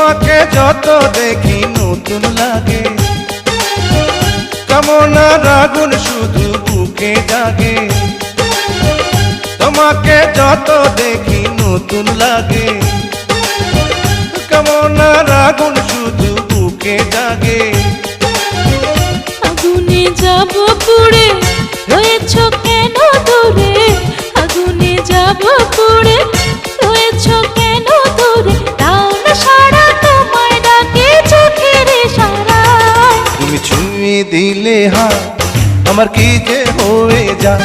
তোমাকে যত দেখি নতুন লাগে, কামনার আগুন শুধু বুকে জাগে। তোমাকে যত দেখি নতুন লাগে, কামনার আগুন শুধু বুকে জাগে। আগুনে যাব পুড়ে, রয়েছ কেন দূরে? আগুনে যাব পুড়ে, রয়েছ কেন দূরে? দাও না সারা, তোমায় ডাকে চোখের ইশারায়। তুমি ছুঁয়ে দিলে হাত, আমার কি যে হয়ে যায়।